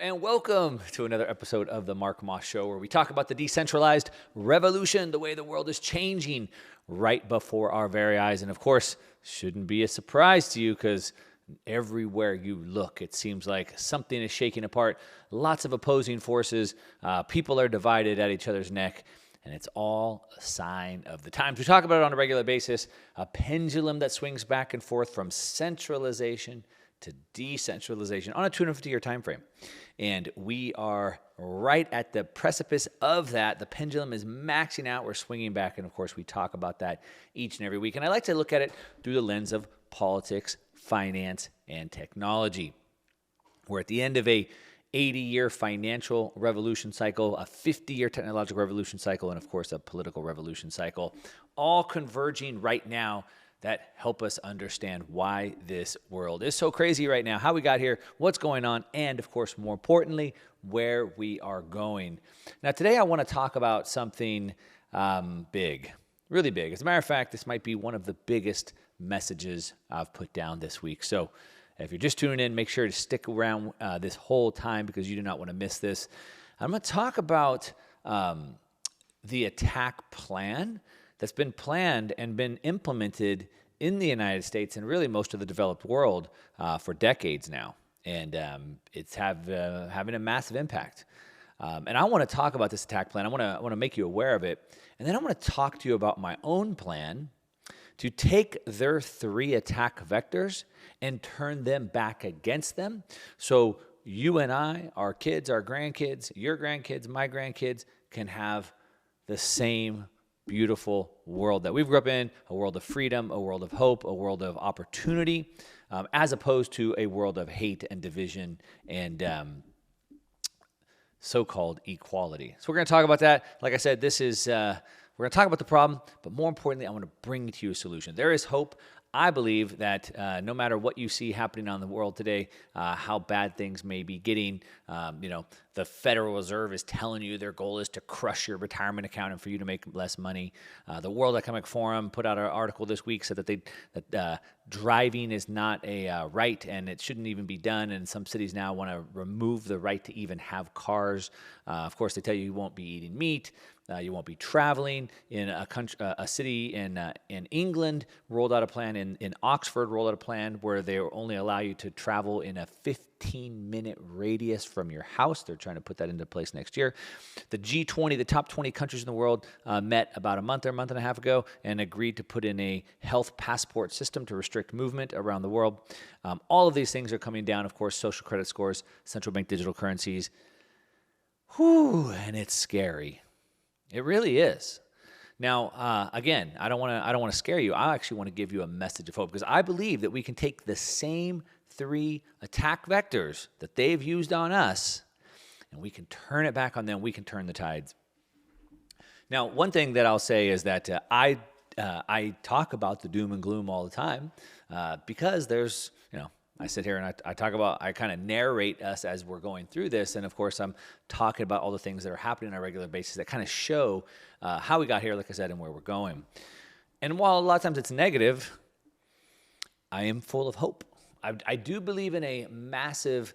and welcome to another episode of the Mark Moss Show, where we talk about the decentralized revolution, the way the world is changing right before our very eyes. And of course, shouldn't be a surprise to you because everywhere you look, it seems like something is shaking apart. Lots of opposing forces. People are divided at each other's neck. And it's all a sign of the times. We talk about it on a regular basis, a pendulum that swings back and forth from centralization to decentralization on a 250-year time frame. And we are right at the precipice of that. The pendulum is maxing out. We're swinging back. And, of course, we talk about that each and every week. And I like to look at it through the lens of politics, finance, and technology. We're at the end of a 80-year financial revolution cycle, a 50-year technological revolution cycle, and, of course, a political revolution cycle, all converging right now that help us understand why this world is so crazy right now, how we got here, what's going on, and, of course, more importantly, where we are going. Now, today I want to talk about something big, really big. As a matter of fact, this might be one of the biggest messages I've put down this week. So if you're just tuning in, make sure to stick around this whole time because you do not want to miss this. I'm going to talk about the attack plan that's been planned and been implemented in the United States and really most of the developed world for decades now. And it's having a massive impact. And I want to talk about this attack plan. I want to make you aware of it. And then I want to talk to you about my own plan to take their 3 attack vectors and turn them back against them. So you and I, our kids, our grandkids, your grandkids, my grandkids can have the same beautiful world that we've grew up in, a world of freedom, a world of hope, a world of opportunity, as opposed to a world of hate and division and so-called equality. So we're going to talk about that. Like I said, this is... We're going to talk about the problem, but more importantly, I want to bring to you a solution. There is hope. I believe that no matter what you see happening on the world today, how bad things may be getting, the Federal Reserve is telling you their goal is to crush your retirement account and for you to make less money. The World Economic Forum put out an article this week said that driving is not a right and it shouldn't even be done. And some cities now want to remove the right to even have cars. Of course, they tell you won't be eating meat. You won't be traveling. In a city in England rolled out a plan. In Oxford rolled out a plan where they only allow you to travel in a 15-minute radius from your house. They're trying to put that into place next year. The G20, the top 20 countries in the world, met about a month and a half ago and agreed to put in a health passport system to restrict movement around the world. All of these things are coming down, of course, social credit scores, central bank digital currencies. Whew, and it's scary. It really is. Now, again, I don't want to scare you. I actually want to give you a message of hope because I believe that we can take the same 3 attack vectors that they've used on us and we can turn it back on them. We can turn the tides. Now, one thing that I'll say is that I talk about the doom and gloom all the time because there's, I sit here and I kind of narrate us as we're going through this. And of course, I'm talking about all the things that are happening on a regular basis that kind of show how we got here, like I said, and where we're going. And while a lot of times it's negative, I am full of hope. I do believe in a massive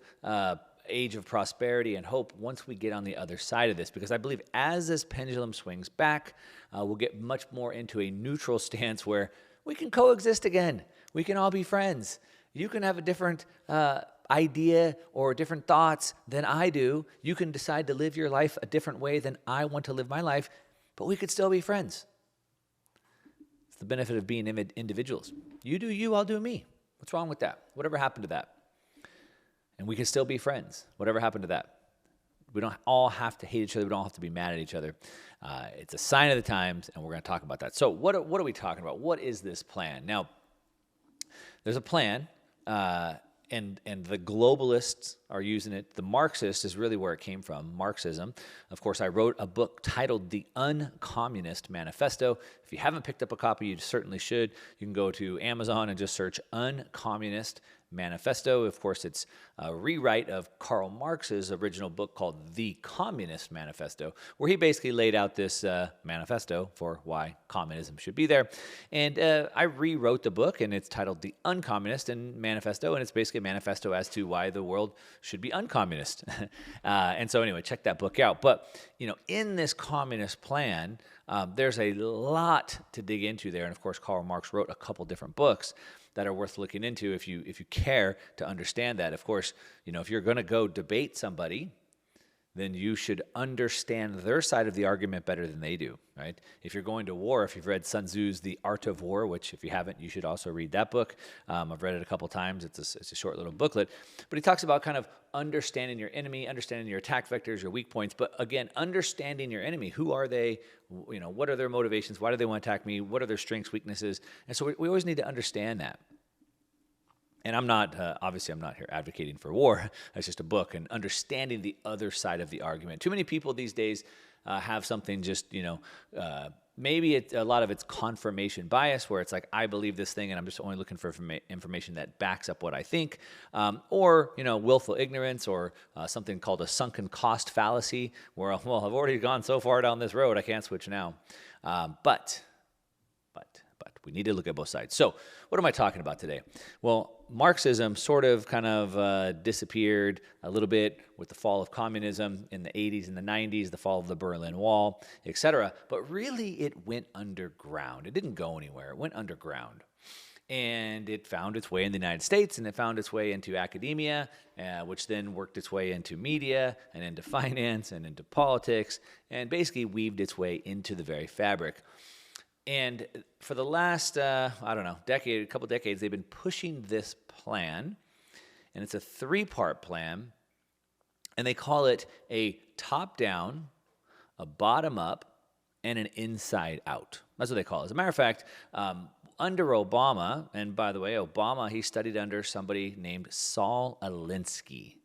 age of prosperity and hope once we get on the other side of this, because I believe as this pendulum swings back, we'll get much more into a neutral stance where we can coexist again. We can all be friends. You can have a different idea or different thoughts than I do. You can decide to live your life a different way than I want to live my life, but we could still be friends. It's the benefit of being individuals. You do you, I'll do me. What's wrong with that? Whatever happened to that? And we can still be friends. Whatever happened to that? We don't all have to hate each other. We don't have to be mad at each other. It's a sign of the times, and we're going to talk about that. So what are we talking about? What is this plan? Now, there's a plan. And the globalists are using it. The Marxist is really where it came from, Marxism. Of course, I wrote a book titled The Uncommunist Manifesto. If you haven't picked up a copy, you certainly should. You can go to Amazon and just search Uncommunist Manifesto. Of course, it's a rewrite of Karl Marx's original book called The Communist Manifesto, where he basically laid out this manifesto for why communism should be there. And I rewrote the book, and it's titled The Uncommunist and Manifesto, and it's basically a manifesto as to why the world should be uncommunist. And so anyway, check that book out. But, in this communist plan, there's a lot to dig into there. And of course, Karl Marx wrote a couple different books that are worth looking into if you care to understand that. Of course, if you're going to go debate somebody, then you should understand their side of the argument better than they do, right? If you're going to war, if you've read Sun Tzu's The Art of War, which if you haven't, you should also read that book. I've read it a couple times. It's a short little booklet. But he talks about kind of understanding your enemy, understanding your attack vectors, your weak points. But again, understanding your enemy. Who are they? What are their motivations? Why do they want to attack me? What are their strengths, weaknesses? And so we always need to understand that. And I'm not, obviously I'm not here advocating for war. That's just a book, and understanding the other side of the argument. Too many people these days have something just, maybe a lot of it's confirmation bias, where it's like, I believe this thing and I'm just only looking for information that backs up what I think, or, willful ignorance, or something called a sunken cost fallacy, where, I've already gone so far down this road, I can't switch now. But we need to look at both sides. So what am I talking about today? Well, Marxism sort of kind of disappeared a little bit with the fall of communism in the 80s and the 90s, the fall of the Berlin Wall, etc. But really it went underground. It didn't go anywhere. It went underground. And it found its way in the United States, and it found its way into academia, which then worked its way into media and into finance and into politics, and basically weaved its way into the very fabric. And for the last, decade, a couple decades, they've been pushing this plan, and it's a 3-part plan, and they call it a top-down, a bottom-up, and an inside-out. That's what they call it. As a matter of fact, under Obama, and by the way, Obama, he studied under somebody named Saul Alinsky.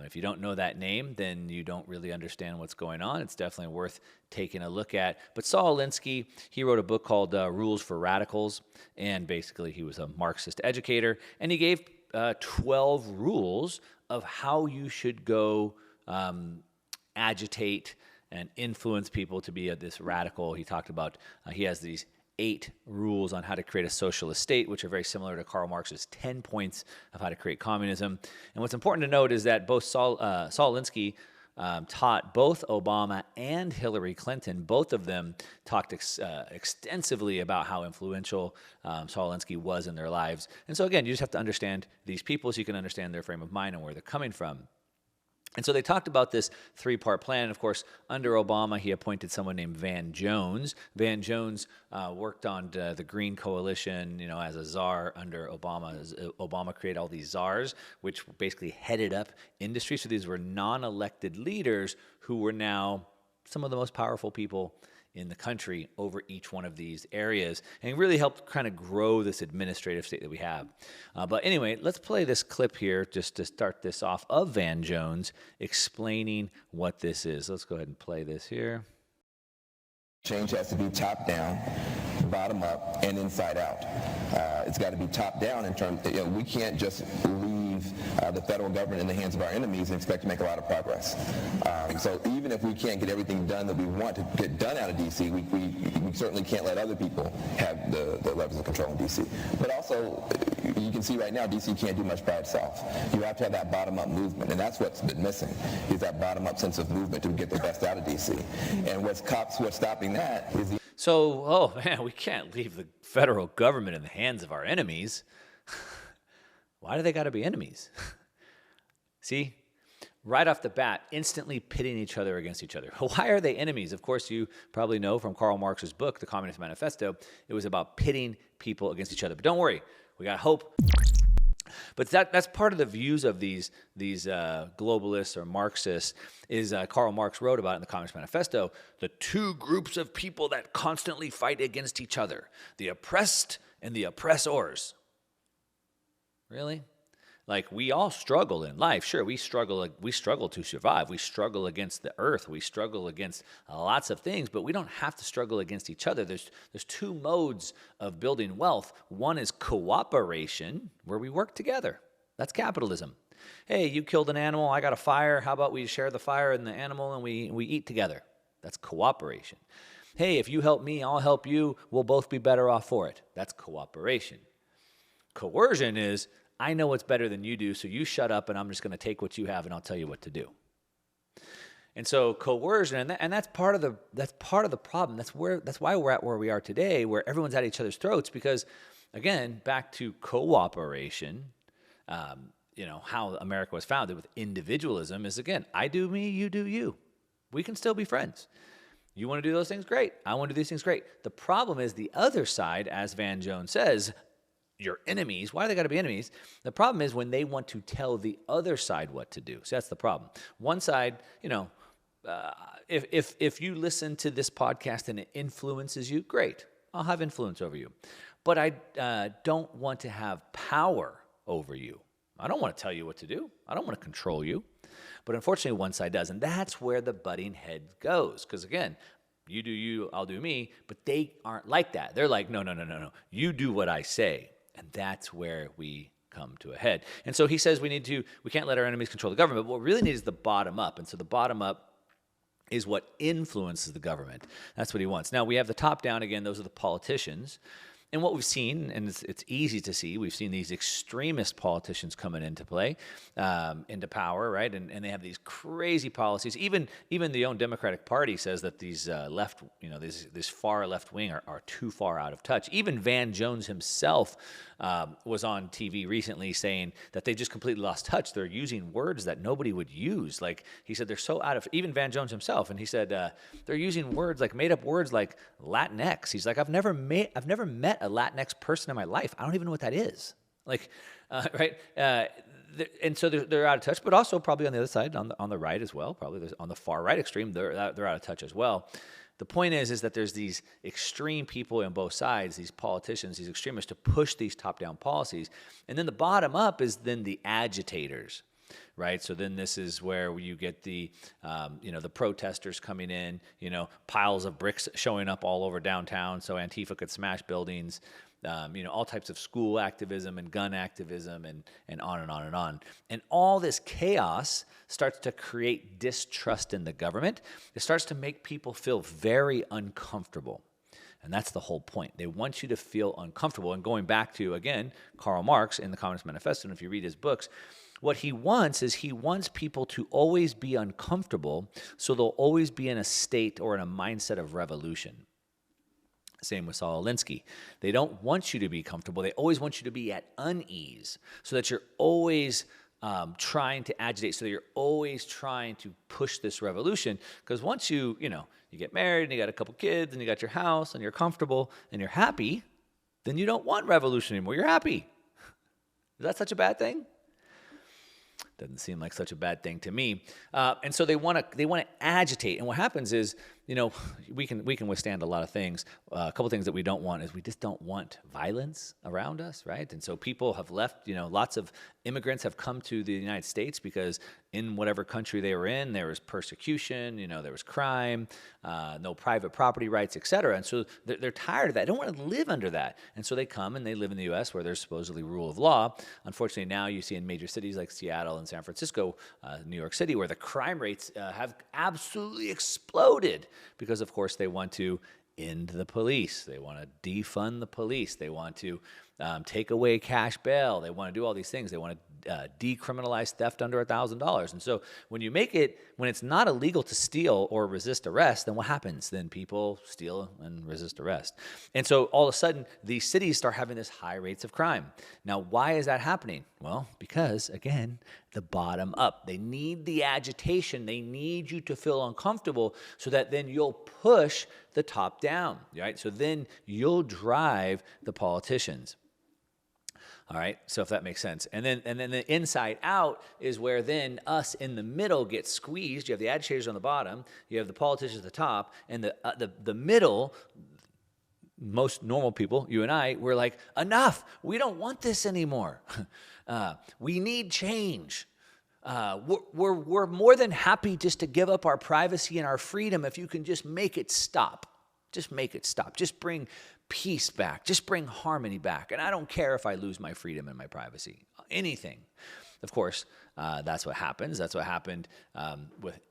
If you don't know that name, then you don't really understand what's going on. It's definitely worth taking a look at. But Saul Alinsky, he wrote a book called Rules for Radicals, and basically he was a Marxist educator, and he gave 12 rules of how you should go agitate and influence people to be this radical. He talked about, he has these 8 rules on how to create a socialist state, which are very similar to Karl Marx's 10 points of how to create communism. And what's important to note is that both Saul Alinsky taught both Obama and Hillary Clinton. Both of them talked extensively about how influential Saul Alinsky was in their lives. And so again, you just have to understand these people so you can understand their frame of mind and where they're coming from. And so they talked about this 3-part plan. And of course, under Obama, he appointed someone named Van Jones. Van Jones worked on the Green Coalition, as a czar under Obama. Obama created all these czars, which basically headed up industry. So these were non-elected leaders who were now some of the most powerful people in the country over each one of these areas, and it really helped kind of grow this administrative state that we have. But anyway, let's play this clip here just to start this off of Van Jones explaining what this is. Let's go ahead and play this here. Change has to be top down, bottom up, and inside out. It's got to be top down in terms, we can't just leave the federal government in the hands of our enemies and expect to make a lot of progress. So even if we can't get everything done that we want to get done out of D.C., we certainly can't let other people have the levels of control in D.C. But also, you can see right now, D.C. can't do much by itself. You have to have that bottom-up movement, and that's what's been missing, is that bottom-up sense of movement to get the best out of D.C. And what's stopping that is the... So, we can't leave the federal government in the hands of our enemies. Why do they got to be enemies? See, right off the bat, instantly pitting each other against each other. Why are they enemies? Of course, you probably know from Karl Marx's book, The Communist Manifesto, it was about pitting people against each other. But don't worry, we got hope. But that's part of the views of these globalists or Marxists is Karl Marx wrote about it in the Communist Manifesto, the 2 groups of people that constantly fight against each other, the oppressed and the oppressors. Really? Like, we all struggle in life. Sure, we struggle to survive. We struggle against the earth. We struggle against lots of things, but we don't have to struggle against each other. There's 2 modes of building wealth. One is cooperation, where we work together. That's capitalism. Hey, you killed an animal, I got a fire. How about we share the fire and the animal and we eat together? That's cooperation. Hey, if you help me, I'll help you. We'll both be better off for it. That's cooperation. Coercion is, I know what's better than you do, so you shut up and I'm just going to take what you have and I'll tell you what to do. And so coercion, and that's part of the problem. That's why we're at where we are today, where everyone's at each other's throats. Because, again, back to cooperation, how America was founded with individualism is, again, I do me, you do you. We can still be friends. You want to do those things? Great. I want to do these things? Great. The problem is the other side, as Van Jones says, your enemies. Why do they got to be enemies? The problem is when they want to tell the other side what to do. So that's the problem. One side, if you listen to this podcast and it influences you, great. I'll have influence over you. But I don't want to have power over you. I don't want to tell you what to do. I don't want to control you. But unfortunately, one side does. And that's where the butting head goes. Because again, you do you, I'll do me. But they aren't like that. They're like, no. You do what I say. And that's where we come to a head. And so he says we can't let our enemies control the government. But what we really need is the bottom up. And so the bottom up is what influences the government. That's what he wants. Now, we have the top down again. Those are the politicians. And what we've seen, and it's easy to see, we've seen these extremist politicians coming into play, into power, right? And they have these crazy policies. Even the own Democratic Party says that these this far left wing are too far out of touch. Even Van Jones himself was on TV recently saying that they just completely lost touch. They're using words that nobody would use. Like he said, they're so out of, even Van Jones himself, and he said they're using words like made up words like Latinx. He's like, I've never met a Latinx person in my life. I don't even know what that is. Like, right? And so they're out of touch, but also probably on the other side, on the right as well, probably on the far right extreme, they're out of touch as well. The point is that there's these extreme people on both sides, these politicians, these extremists, to push these top-down policies. And then the bottom up is then the agitators, right? So then this is where you get the protesters coming in, piles of bricks showing up all over downtown so Antifa could smash buildings, all types of school activism and gun activism and on and on and on. And all this chaos starts to create distrust in the government. It starts to make people feel very uncomfortable. And that's the whole point. They want you to feel uncomfortable. And going back to, again, Karl Marx in the Communist Manifesto, and if you read his books, what he wants people to always be uncomfortable so they'll always be in a state or in a mindset of revolution. Same with Saul Alinsky. They don't want you to be comfortable. They always want you to be at unease so that you're always trying to agitate, so that you're always trying to push this revolution. Because once you get married and you got a couple kids and you got your house and you're comfortable and you're happy, then you don't want revolution anymore. You're happy. Is that such a bad thing? Doesn't seem like such a bad thing to me. And so they want to agitate. And what happens is, we can withstand a lot of things. A couple things that we don't want is we just don't want violence around us, right? And so people have left. Lots of immigrants have come to the United States because in whatever country they were in, there was persecution. There was crime, no private property rights, etc. And so they're tired of that. They don't want to live under that. And so they come and they live in the U.S. where there's supposedly rule of law. Unfortunately, now you see in major cities like Seattle and San Francisco, New York City, where the crime rates have absolutely exploded because, of course, they want to end the police. They want to defund the police. They want to take away cash bail. They want to do all these things. They want to decriminalize theft under $1,000. And so when it's not illegal to steal or resist arrest, then what happens? Then people steal and resist arrest. And so all of a sudden, these cities start having this high rates of crime. Now, why is that happening? Well, because, again, the bottom up. They need the agitation. They need you to feel uncomfortable so that then you'll push the top down, right? So then you'll drive the politicians. All right, so if that makes sense. And then the inside out is where then us in the middle get squeezed. You have the agitators on the bottom, you have the politicians at the top, and the middle, most normal people, you and I, we're like, enough, we don't want this anymore. We need change. We're more than happy just to give up our privacy and our freedom if you can just make it stop. Just make it stop. Just bring peace back. Just bring harmony back. And I don't care if I lose my freedom and my privacy. anything. Of course, that's what happens. That's what happened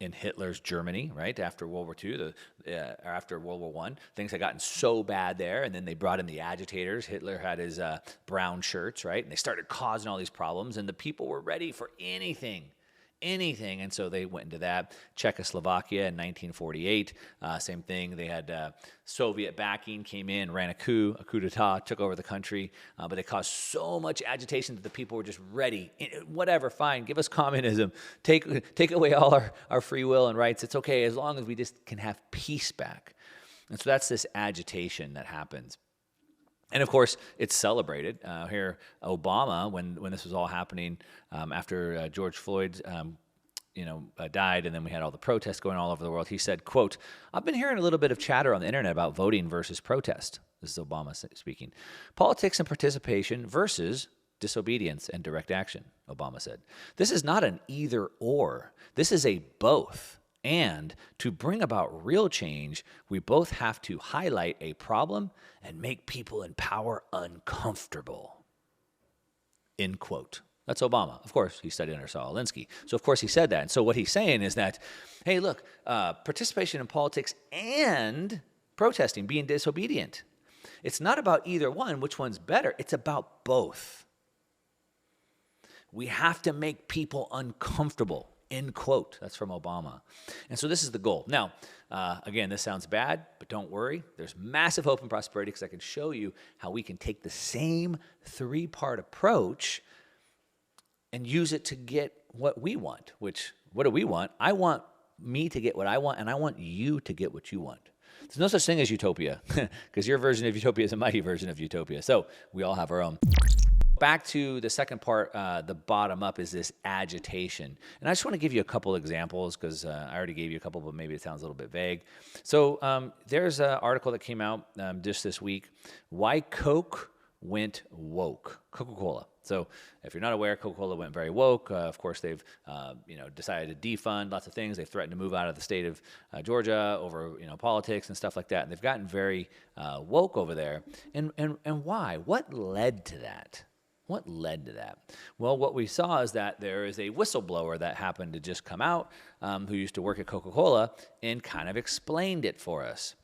in Hitler's Germany, right? After World War II, or after World War I, things had gotten so bad there, and then they brought in the agitators. Hitler had his brown shirts, right? And they started causing all these problems, and the people were ready for anything. And so they went into that. Czechoslovakia in 1948, same thing. They had Soviet backing, came in, ran a coup d'etat, took over the country, but they caused so much agitation that the people were just ready. Whatever, fine, give us communism. Take away all our free will and rights. It's okay as long as we just can have peace back. And so that's this agitation that happens. And of course, it's celebrated. Here, Obama, when this was all happening after George Floyd, died, and then we had all the protests going all over the world. He said, "quote I've been hearing a little bit of chatter on the internet about voting versus protest." This is Obama speaking. "Politics and participation versus disobedience and direct action," Obama said. "This is not an either or. This is a both. And to bring about real change, we both have to highlight a problem and make people in power uncomfortable." End quote. That's Obama. Of course, he studied under Saul Alinsky. So, of course, he said that. And so what he's saying is that, hey, look, participation in politics and protesting, being disobedient, it's not about either one, which one's better. It's about both. We have to make people uncomfortable. End quote. That's from Obama. And so this is the goal. Now, again, this sounds bad, but don't worry. There's massive hope and prosperity because I can show you how we can take the same three-part approach and use it to get what we want, which, what do we want? I want me to get what I want, and I want you to get what you want. There's no such thing as utopia because your version of utopia is a mighty version of utopia. So we all have our own. Back to the second part, the bottom up is this agitation. And I just want to give you a couple examples because I already gave you a couple, but maybe it sounds a little bit vague. So there's an article that came out just this week, Why Coke Went Woke, Coca-Cola. So if you're not aware, Coca-Cola went very woke. Of course, they've decided to defund lots of things. They've threatened to move out of the state of Georgia over politics and stuff like that. And they've gotten very woke over there. And why? What led to that? What led to that? Well, what we saw is that there is a whistleblower that happened to just come out who used to work at Coca-Cola and kind of explained it for us.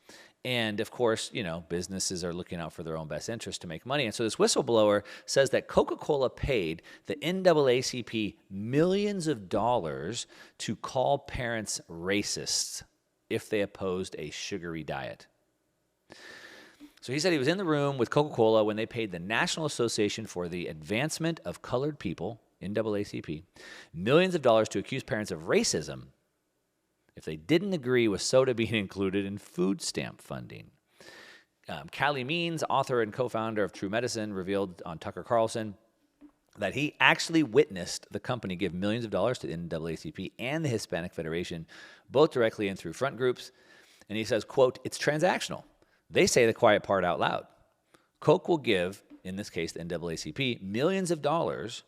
And of course, businesses are looking out for their own best interest to make money. And so this whistleblower says that Coca-Cola paid the NAACP millions of dollars to call parents racists if they opposed a sugary diet. So he said he was in the room with Coca-Cola when they paid the National Association for the Advancement of Colored People, NAACP, millions of dollars to accuse parents of racism if they didn't agree with soda being included in food stamp funding. Callie Means, author and co-founder of True Medicine, revealed on Tucker Carlson that he actually witnessed the company give millions of dollars to the NAACP and the Hispanic Federation, both directly and through front groups. And he says, quote, "It's transactional. They say the quiet part out loud. Coke will give, in this case, the NAACP, millions of dollars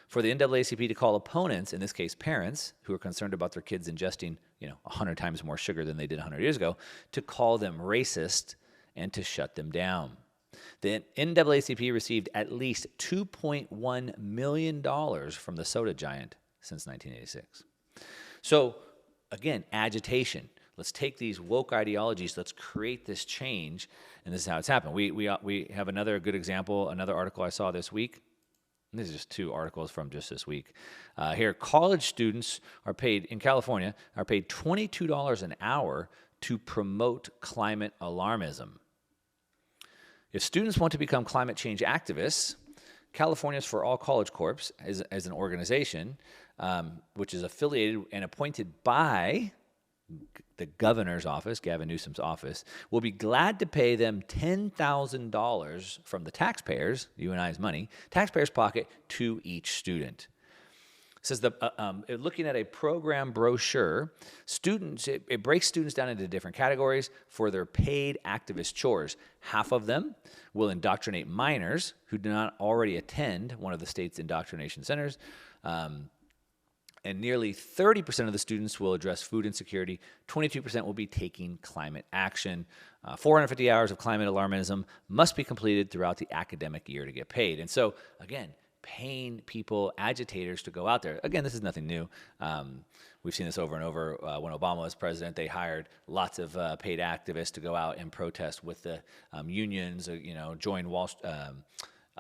for the NAACP to call opponents, in this case parents, who are concerned about their kids ingesting 100 times more sugar than they did 100 years ago, to call them racist and to shut them down. The NAACP received at least $2.1 million from the soda giant since 1986. So, again, agitation. Let's take these woke ideologies. Let's create this change, and this is how it's happened. We have another good example, another article I saw this week. These are just two articles from just this week. Here, college students are paid, in California, are paid $22 an hour to promote climate alarmism. If students want to become climate change activists, Californians for All College Corps, as an organization, which is affiliated and appointed by the governor's office, Gavin Newsom's office, will be glad to pay them $10,000 from the taxpayers, you and I's money, taxpayers' pocket, to each student. It says looking at a program brochure, it breaks students down into different categories for their paid activist chores. Half of them will indoctrinate minors who do not already attend one of the state's indoctrination centers. And nearly 30% of the students will address food insecurity. 22% will be taking climate action. 450 hours of climate alarmism must be completed throughout the academic year to get paid. And so, again, paying people, agitators, to go out there. Again, this is nothing new. We've seen this over and over. When Obama was president, they hired lots of paid activists to go out and protest with the unions, join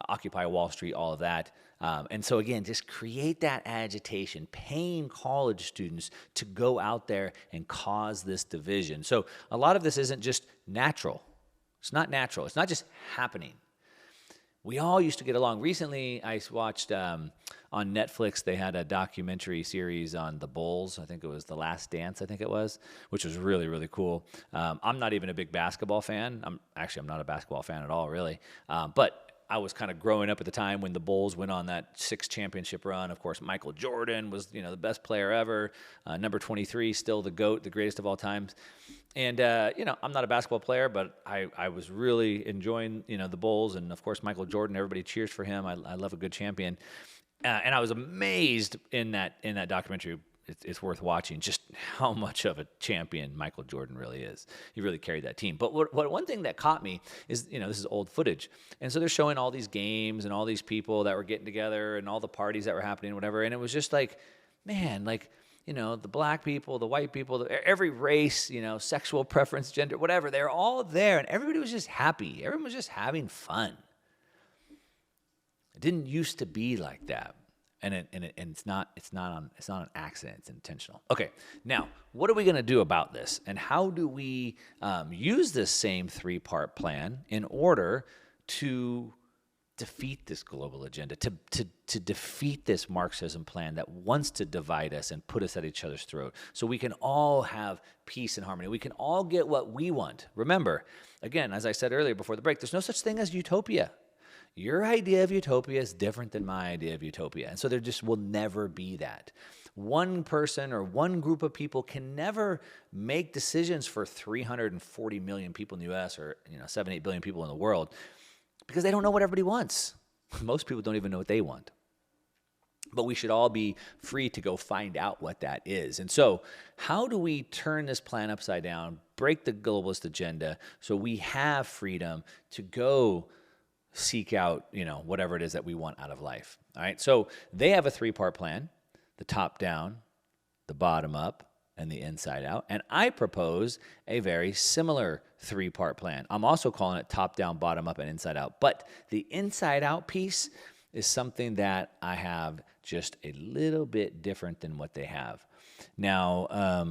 Occupy Wall Street, all of that. And so again, just create that agitation, paying college students to go out there and cause this division. So a lot of this isn't just natural. It's not natural. It's not just happening. We all used to get along. Recently, I watched on Netflix, they had a documentary series on the Bulls. I think it was The Last Dance, which was really, really cool. I'm not even a big basketball fan. I'm not a basketball fan at all, really. But I was kind of growing up at the time when the Bulls went on that 6 championship run. Of course, Michael Jordan was, the best player ever. Number 23, still the GOAT, the greatest of all times. And, I'm not a basketball player, but I was really enjoying, the Bulls. And, of course, Michael Jordan, everybody cheers for him. I love a good champion. And I was amazed in that documentary. It's worth watching just how much of a champion Michael Jordan really is. He really carried that team. But one thing that caught me is, this is old footage. And so they're showing all these games and all these people that were getting together and all the parties that were happening, whatever. And it was just like, man, the black people, the white people, every race, sexual preference, gender, whatever, they're all there. And everybody was just happy. Everyone was just having fun. It didn't used to be like that. And it's not an accident. It's intentional. Okay, now what are we going to do about this, and how do we use this same 3-part plan in order to defeat this global agenda, to defeat this Marxism plan that wants to divide us and put us at each other's throat, so we can all have peace and harmony. We can all get what we want. Remember, again, as I said earlier before the break, there's no such thing as utopia. Your idea of utopia is different than my idea of utopia. And so there just will never be that. One person or one group of people can never make decisions for 340 million people in the U.S. or 7, 8 billion people in the world, because they don't know what everybody wants. Most people don't even know what they want. But we should all be free to go find out what that is. And so how do we turn this plan upside down, break the globalist agenda, so we have freedom to go seek out, whatever it is that we want out of life? All right. So they have a 3-part plan: the top down, the bottom up, and the inside out. And I propose a very similar 3-part plan. I'm also calling it top down, bottom up, and inside out. But the inside out piece is something that I have just a little bit different than what they have. Now,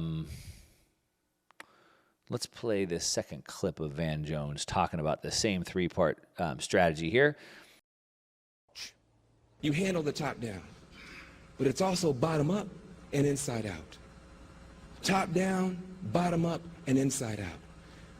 let's play this second clip of Van Jones talking about the same 3-part strategy here. You handle the top down, but it's also bottom up and inside out. Top down, bottom up, and inside out.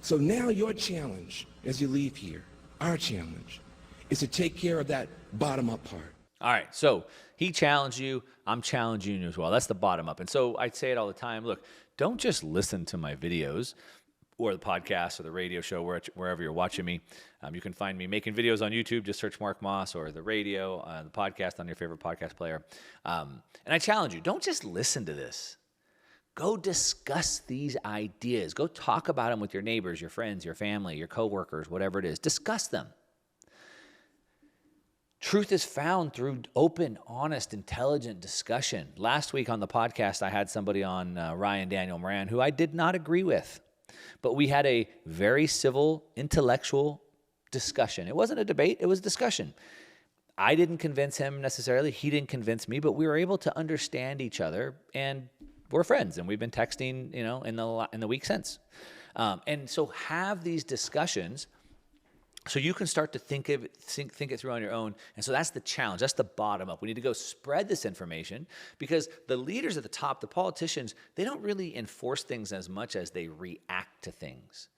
So now your challenge as you leave here, our challenge, is to take care of that bottom up part. All right, so he challenged you, I'm challenging you as well. That's the bottom up. And so I say it all the time, look, don't just listen to my videos or the podcast or the radio show, wherever you're watching me. You can find me making videos on YouTube. Just search Mark Moss, or the radio, the podcast on your favorite podcast player. And I challenge you, don't just listen to this. Go discuss these ideas. Go talk about them with your neighbors, your friends, your family, your coworkers, whatever it is. Discuss them. Truth is found through open, honest, intelligent discussion. Last week on the podcast, I had somebody on, Ryan Daniel Moran, who I did not agree with. But we had a very civil, intellectual discussion. It wasn't a debate, it was a discussion. I didn't convince him necessarily. He didn't convince me, but we were able to understand each other, and we're friends, and we've been texting, in the week since. And so have these discussions so you can start to think it through on your own. And so that's the challenge. That's the bottom up. We need to go spread this information, because the leaders at the top, the politicians, they don't really enforce things as much as they react to things.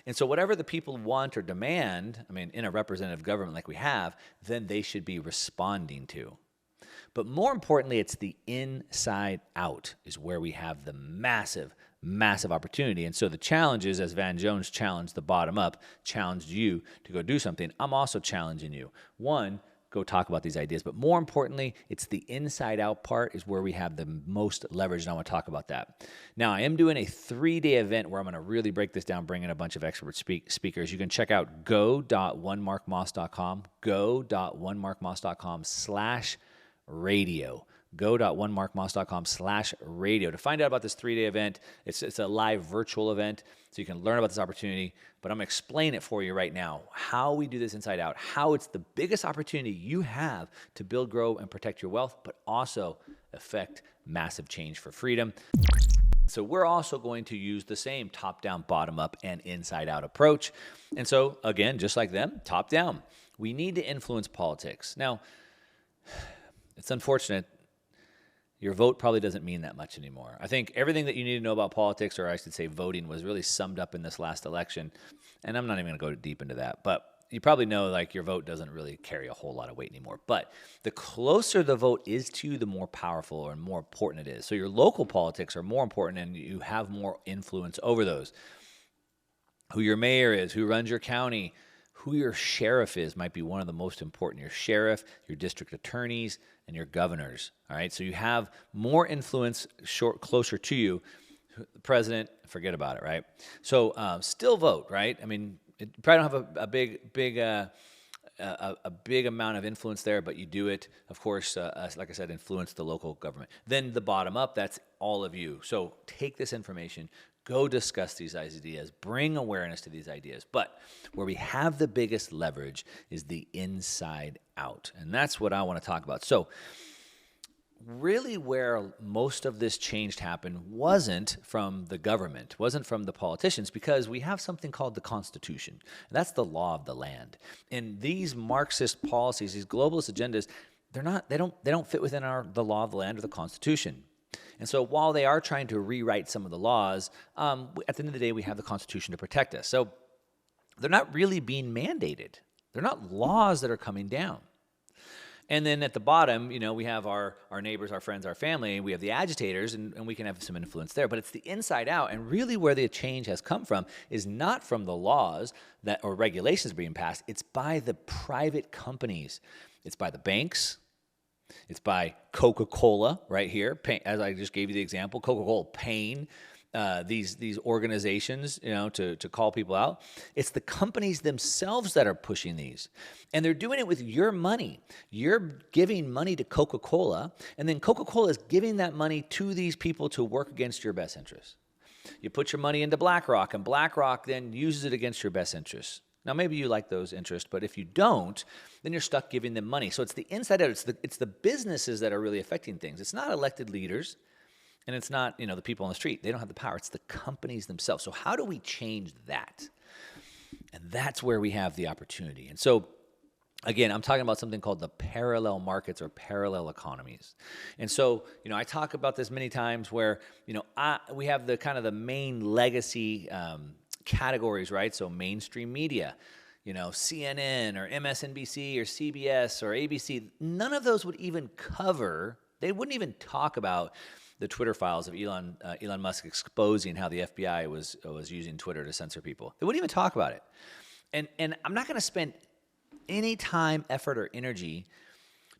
And so whatever the people want or demand, in a representative government like we have, then they should be responding to. But more importantly, it's the inside out is where we have the massive, massive opportunity. And so the challenge is, as Van Jones challenged the bottom up, challenged you to go do something, I'm also challenging you. 1, go talk about these ideas. But more importantly, it's the inside out part is where we have the most leverage, and I want to talk about that. Now, I am doing a 3-day event where I'm going to really break this down, bring in a bunch of expert speakers. You can check out go.onemarkmoss.com, go.onemarkmoss.com/radio. go.onemarkmoss.com/radio to find out about this 3-day event. It's a live virtual event, so you can learn about this opportunity, but I'm going to explain it for you right now, how we do this inside out, how it's the biggest opportunity you have to build, grow, and protect your wealth, but also affect massive change for freedom. So we're also going to use the same top-down, bottom-up, and inside-out approach. And so, again, just like them, top-down. We need to influence politics. Now, it's unfortunate. Your vote probably doesn't mean that much anymore. I think everything that you need to know about politics, or I should say voting, was really summed up in this last election. And I'm not even going to go deep into that. But you probably know like your vote doesn't really carry a whole lot of weight anymore. But the closer the vote is to you, the more powerful or more important it is. So your local politics are more important, and you have more influence over those. Who your mayor is, who runs your county, who your sheriff is might be one of the most important. Your sheriff, your district attorneys, and your governors. All right, so you have more influence closer to you. The president, forget about it, right? So still vote, right? I mean, you probably don't have a big amount of influence there, but you do it, of course, like I said, influence the local government. Then the bottom up, that's all of you. So take this information, go discuss these ideas, bring awareness to these ideas. But where we have the biggest leverage is the inside out. And that's what I want to talk about. So really where most of this change happened wasn't from the government, wasn't from the politicians, because we have something called the Constitution. And that's the law of the land. And these Marxist policies, these globalist agendas, they don't fit within the law of the land or the Constitution. And so while they are trying to rewrite some of the laws, at the end of the day, we have the Constitution to protect us. So they're not really being mandated. They're not laws that are coming down. And then at the bottom, we have our neighbors, our friends, our family. We have the agitators, and we can have some influence there. But it's the inside out. And really where the change has come from is not from the laws or regulations being passed. It's by the private companies. It's by the banks. It's by Coca-Cola right here. As I just gave you the example, Coca-Cola paying these organizations, to call people out. It's the companies themselves that are pushing these. And they're doing it with your money. You're giving money to Coca-Cola, and then Coca-Cola is giving that money to these people to work against your best interests. You put your money into BlackRock, and BlackRock then uses it against your best interests. Now, maybe you like those interests, but if you don't, then you're stuck giving them money. So it's the inside out. It's the businesses that are really affecting things. It's not elected leaders, and it's not, the people on the street. They don't have the power. It's the companies themselves. So how do we change that? And that's where we have the opportunity. And so, again, I'm talking about something called the parallel markets or parallel economies. And so, I talk about this many times where, we have the kind of the main legacy categories, right? So mainstream media, CNN or MSNBC or CBS or ABC, none of those would even cover, they wouldn't even talk about the Twitter files of Elon Musk exposing how the FBI was using Twitter to censor people. They wouldn't even talk about it. And I'm not going to spend any time, effort, or energy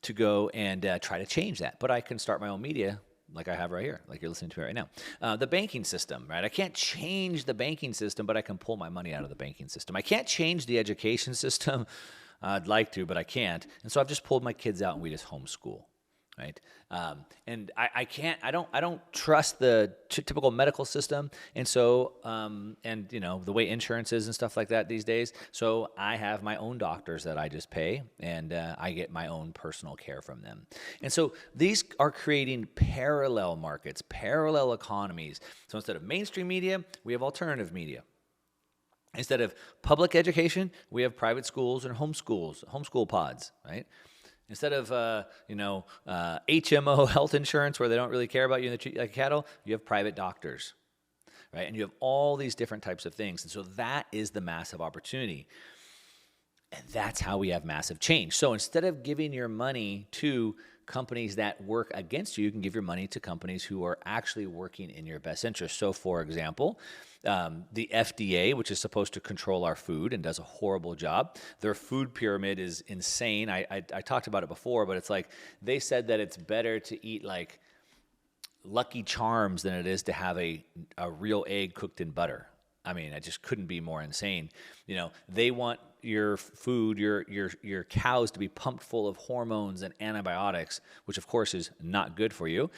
to go and try to change that. But I can start my own media like I have right here, like you're listening to it right now. The banking system, right? I can't change the banking system, but I can pull my money out of the banking system. I can't change the education system. I'd like to, but I can't. And so I've just pulled my kids out and we just homeschool, right? And I don't trust the typical medical system. And so, the way insurance is and stuff like that these days. So I have my own doctors that I just pay, and I get my own personal care from them. And so these are creating parallel markets, parallel economies. So instead of mainstream media, we have alternative media. Instead of public education, we have private schools and homeschool pods, right? Instead of, HMO health insurance where they don't really care about you and they treat you like cattle, you have private doctors, right? And you have all these different types of things. And so that is the massive opportunity. And that's how we have massive change. So instead of giving your money to companies that work against you. You can give your money to companies who are actually working in your best interest. So, for example, the FDA, which is supposed to control our food and does a horrible job, their food pyramid is insane. I talked about it before, but it's like they said that it's better to eat like Lucky Charms than it is to have a real egg cooked in butter. I mean, I just couldn't be more insane. You know, they want your food, your cows to be pumped full of hormones and antibiotics, which of course is not good for you.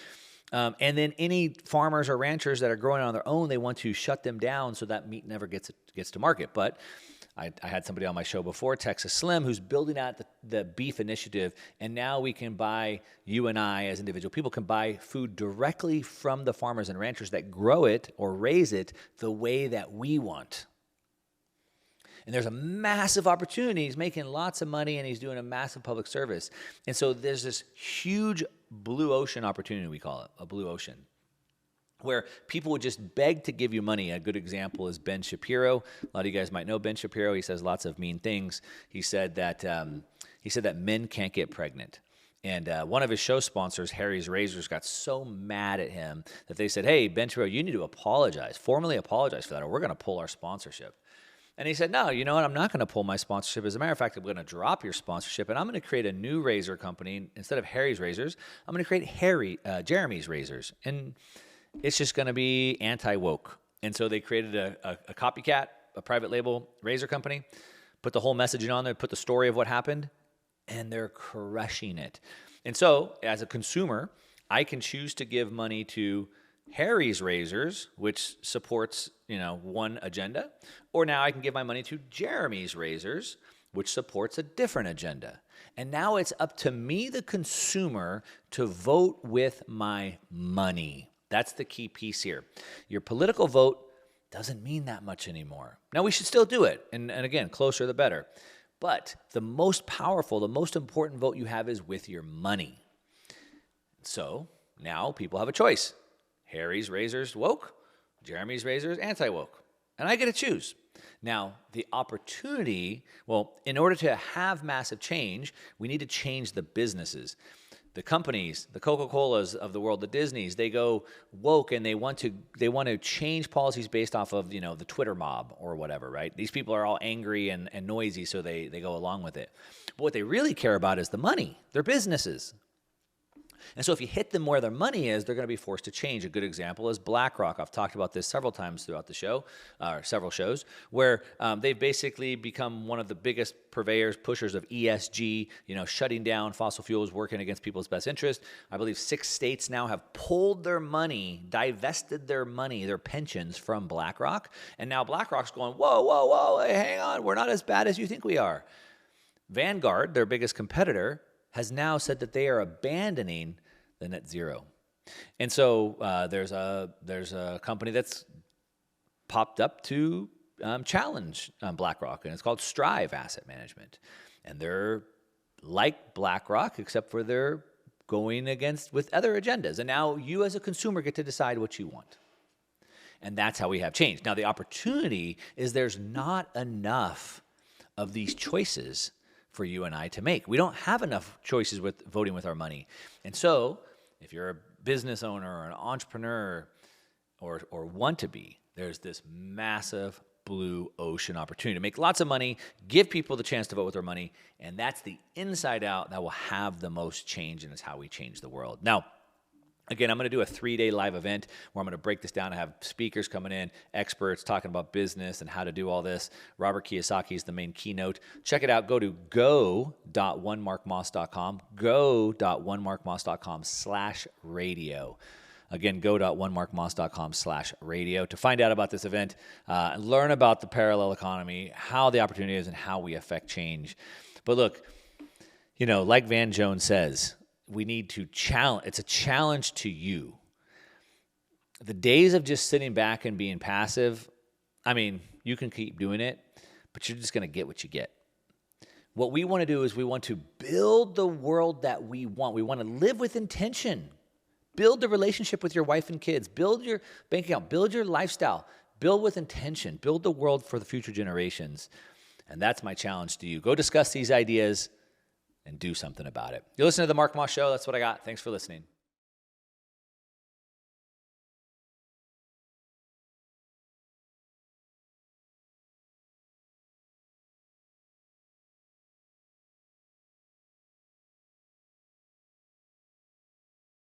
And then any farmers or ranchers that are growing on their own, they want to shut them down so that meat never gets to market. But I had somebody on my show before, Texas Slim, who's building out the beef initiative, and now we can buy, you and I as individual people can buy food directly from the farmers and ranchers that grow it or raise it the way that we want. And there's a massive opportunity. He's making lots of money, and he's doing a massive public service. And so there's this huge blue ocean opportunity, we call it, a blue ocean, where people would just beg to give you money. A good example is Ben Shapiro. A lot of you guys might know Ben Shapiro. He says lots of mean things. He said that men can't get pregnant. And one of his show sponsors, Harry's Razors, got so mad at him that they said, "Hey, Ben Shapiro, you need to apologize, formally apologize for that, or we're going to pull our sponsorship." And he said, "No, you know what? I'm not going to pull my sponsorship. As a matter of fact, I'm going to drop your sponsorship, and I'm going to create a new razor company. Instead of Harry's Razors, I'm going to create Jeremy's Razors. And it's just going to be anti-woke." And so they created a copycat, a private label razor company, put the whole messaging on there, put the story of what happened, and they're crushing it. And so as a consumer, I can choose to give money to Harry's Razors, which supports, one agenda, or now I can give my money to Jeremy's Razors, which supports a different agenda. And now it's up to me, the consumer, to vote with my money. That's the key piece here. Your political vote doesn't mean that much anymore. Now, we should still do it. And again, closer the better. But the most powerful, the most important vote you have is with your money. So now people have a choice. Harry's Razors, woke. Jeremy's Razors, anti-woke. And I get to choose. Now, the opportunity, in order to have massive change, we need to change the businesses. The companies, the Coca-Colas of the world, the Disneys, they go woke and they want to change policies based off of, the Twitter mob or whatever, right? These people are all angry and noisy, so they go along with it. But what they really care about is the money, their businesses. And so if you hit them where their money is, they're going to be forced to change. A good example is BlackRock. I've talked about this several times throughout the show, several shows, where they've basically become one of the biggest purveyors, pushers of ESG, shutting down fossil fuels, working against people's best interest. I believe 6 states now have pulled their money, divested their money, their pensions from BlackRock. And now BlackRock's going, whoa, hey, hang on, we're not as bad as you think we are. Vanguard, their biggest competitor, has now said that they are abandoning the net zero. And so there's a company that's popped up to challenge BlackRock, and it's called Strive Asset Management. And they're like BlackRock, except for they're going with other agendas. And now you as a consumer get to decide what you want. And that's how we have change. Now the opportunity is there's not enough of these choices for you and I to make. We don't have enough choices with voting with our money. And so if you're a business owner or an entrepreneur or want to be, there's this massive blue ocean opportunity to make lots of money, give people the chance to vote with their money, and that's the inside out that will have the most change, and is how we change the world. Now, again, I'm going to do a 3-day live event where I'm going to break this down. I have speakers coming in, experts talking about business and how to do all this. Robert Kiyosaki is the main keynote. Check it out. Go to go.onemarkmoss.com, go.onemarkmoss.com/radio. Again, go.onemarkmoss.com/radio to find out about this event, learn about the parallel economy, how the opportunity is, and how we affect change. But look, like Van Jones says, we need to challenge. It's a challenge to you. The days of just sitting back and being passive, you can keep doing it, but you're just going to get what you get. What we want to do is we want to build the world that we want. We want to live with intention. Build the relationship with your wife and kids. Build your bank account. Build your lifestyle. Build with intention. Build the world for the future generations. And that's my challenge to you. Go discuss these ideas and do something about it. You listen to The Mark Moss Show. That's what I got. Thanks for listening.